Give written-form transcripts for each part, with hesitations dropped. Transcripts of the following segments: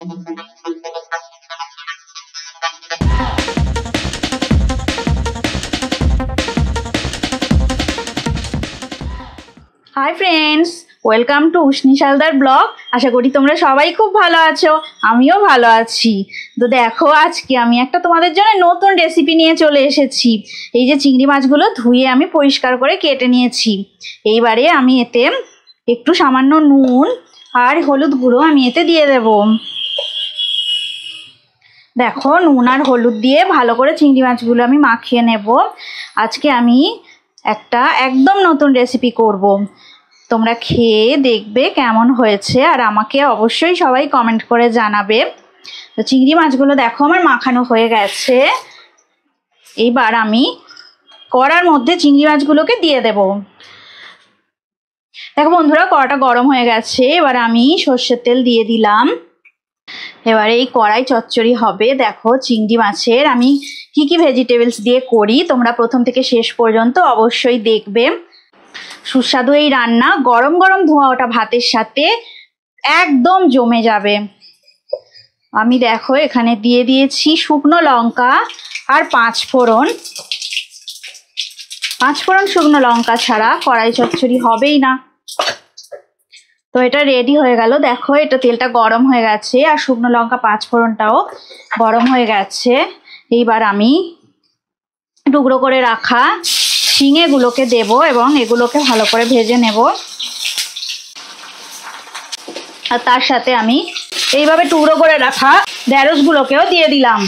Hi friends, welcome to Ushni Saldar blog. আশা করি তোমরা সবাই খুব ভালো আছো, আমিও ভালো আছি। তো দেখো, আজকে আমি একটা তোমাদের জন্য নতুন রেসিপি নিয়ে চলে এসেছি। এই যে চিংড়ি মাছগুলো ধুয়ে আমি পরিষ্কার করে কেটে নিয়েছি। এইবারে আমি এতে একটু সামান্য নুন আর হলুদ গুঁড়ো আমি এতে দিয়ে দেব। দেখো, নুন আর হলুদ দিয়ে ভালো করে চিংড়ি মাছগুলো আমি মাখিয়ে নেব। আজকে আমি একটা একদম নতুন রেসিপি করব। তোমরা খেয়ে দেখবে কেমন হয়েছে, আর আমাকে অবশ্যই সবাই কমেন্ট করে জানাবে। তো চিংড়ি মাছগুলো দেখো আমার মাখানো হয়ে গেছে। এইবার আমি কড়ার মধ্যে চিংড়ি মাছগুলোকে দিয়ে দেব। দেখো বন্ধুরা, কড়াটা গরম হয়ে গেছে। এবার আমি সর্ষের তেল দিয়ে দিলাম। এবারে এই কড়াই চচ্চড়ি হবে। দেখো চিংড়ি মাছের আমি কি কি ভেজিটেবলস দিয়ে করি, তোমরা প্রথম থেকে শেষ পর্যন্ত অবশ্যই দেখবে। সুস্বাদু এই রান্না গরম গরম ধোয়া ওঠা ভাতের সাথে একদম জমে যাবে। আমি দেখো এখানে দিয়ে দিয়েছি শুকনো লঙ্কা আর 5 ফোড়ন। 5 ফোড়ন শুকনো লঙ্কা ছাড়া কড়াই চচ্চড়ি হবেই না। তো এটা রেডি হয়ে গেল। দেখো এটা তেলটা গরম হয়ে গেছে আর শুকনো লঙ্কা 5 ফোড়নটাও গরম হয়ে গেছে। এইবার আমি টুকরো করে রাখা ঝিঙেগুলোকে দেব এবং এগুলোকে ভালো করে ভেজে নেব। আর তার সাথে আমি এইভাবে টুকরো করে রাখা ঢেঁড়সগুলোকেও দিয়ে দিলাম।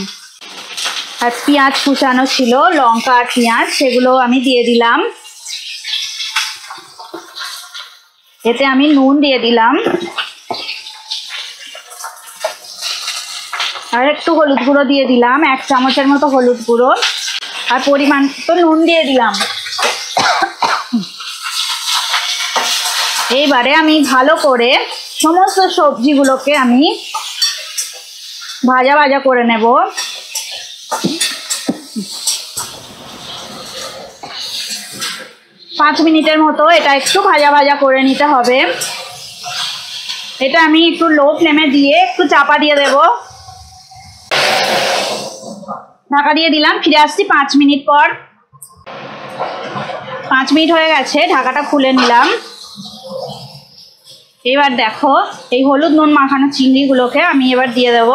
আর পেঁয়াজ কুচানো ছিল, লঙ্কা আর পেঁয়াজ, সেগুলো আমি দিয়ে দিলাম। এতে আমি নুন দিয়ে দিলাম আর একটু হলুদ গুঁড়ো দিয়ে দিলাম, 1 চামচের মতো হলুদ গুঁড়ো, আর পরিমাণ তো নুন দিয়ে দিলাম। এইবারে আমি ভালো করে সমস্ত সবজিগুলোকে আমি ভাজা ভাজা করে নেব। পাঁচ মিনিটের মতো এটা একটু ভাজা ভাজা করে নিতে হবে। এটা আমি একটু লো ফ্লেমে দিয়ে একটু চাপা দিয়ে দেব। ঢাকা দিয়ে দিলাম, ফিরে আসছি 5 মিনিট পর। 5 মিনিট হয়ে গেছে, ঢাকাটা খুলে নিলাম। এবার দেখো এই হলুদ নুন মাখানো চিংড়িগুলোকে আমি এবার দিয়ে দেব।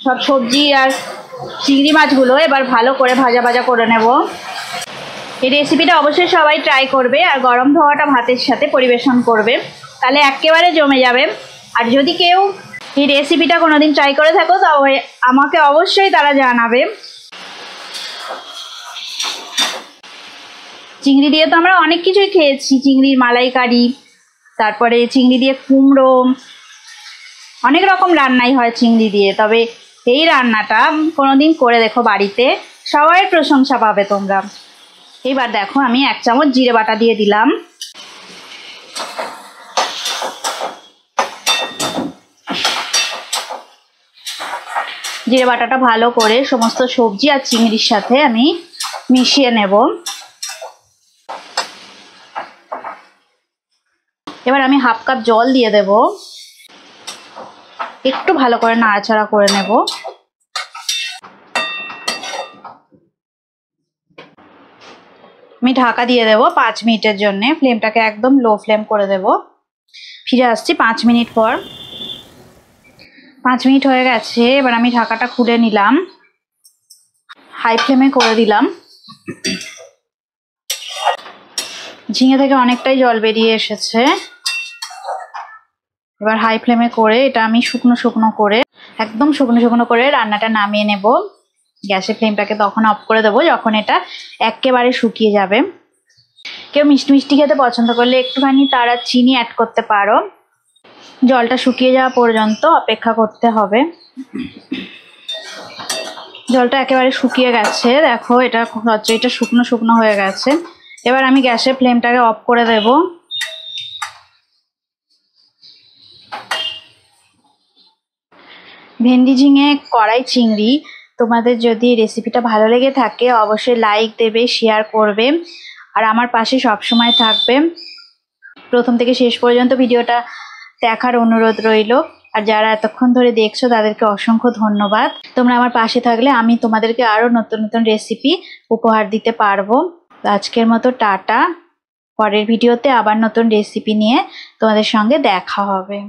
সব সবজি আর চিংড়ি মাছগুলো এবার ভালো করে ভাজা ভাজা করে নেব। এই রেসিপিটা অবশ্যই সবাই ট্রাই করবে আর গরম ধোয়াটা ভাতের সাথে পরিবেশন করবে, তাহলে একেবারে জমে যাবে। আর যদি কেউ এই রেসিপিটা কোনোদিন ট্রাই করে থাকো তবে আমাকে অবশ্যই তারা জানাবে। চিংড়ি দিয়ে তো আমরা অনেক কিছুই খেয়েছি, চিংড়ির মালাইকারি, তারপরে চিংড়ি দিয়ে কুমড়ো, অনেক রকম রান্নাই হয় চিংড়ি দিয়ে। তবে এই রান্নাটা কোনোদিন করে দেখো বাড়িতে, সবাই প্রশংসা পাবে তোমরা। এবার দেখো আমি 1 চামচ জিরে বাটা দিয়ে দিলাম। জিরে বাটাটা ভালো করে সমস্ত সবজি আর চিংড়ির সাথে আমি মিশিয়ে নেব। এবার আমি 1/2 কাপ জল দিয়ে দেব। একটু ভালো করে নাড়াচাড়া করে নেব। আমি ঢাকা দিয়ে দেব 5 মিনিটের জন্য। ফ্লেমটাকে একদম লো ফ্লেম করে দেব। ফিরে আসছি 5 মিনিট পর। 5 মিনিট হয়ে গেছে। এবার আমি ঢাকাটা খুলে নিলাম, হাই ফ্লেমে করে দিলাম। ঝিঙে থেকে অনেকটাই জল বেরিয়ে এসেছে। এবার হাই ফ্লেমে করে এটা আমি শুকনো শুকনো করে, একদম শুকনো শুকনো করে রান্নাটা নামিয়ে নেব। গ্যাসের ফ্লেমটাকে তখন অফ করে দেবো যখন এটা একেবারে শুকিয়ে যাবে। কেউ মিষ্টি মিষ্টি খেতে পছন্দ করলে একটুখানি তারা চিনি অ্যাড করতে পারো। জলটা শুকিয়ে যাওয়া পর্যন্ত অপেক্ষা করতে হবে। জলটা একেবারে শুকিয়ে গেছে। দেখো এটা চচ্চড়িটা শুকনো শুকনো হয়ে গেছে। এবার আমি গ্যাসের ফ্লেমটাকে অফ করে দেব। ভেন্ডি ঝিঙে কড়াই চিংড়ি তোমাদের যদি রেসিপিটা ভালো লেগে থাকে অবশ্যই লাইক দেবে, শেয়ার করবে আর আমার পাশে সবসময় থাকবে। প্রথম থেকে শেষ পর্যন্ত ভিডিওটা দেখার অনুরোধ রইল। আর যারা এতক্ষণ ধরে দেখছো তাদেরকে অসংখ্য ধন্যবাদ। তোমরা আমার পাশে থাকলে আমি তোমাদেরকে আরো নতুন নতুন রেসিপি উপহার দিতে পারবো। আজকের মতো টাটা। পরের ভিডিওতে আবার নতুন রেসিপি নিয়ে তোমাদের সঙ্গে দেখা হবে।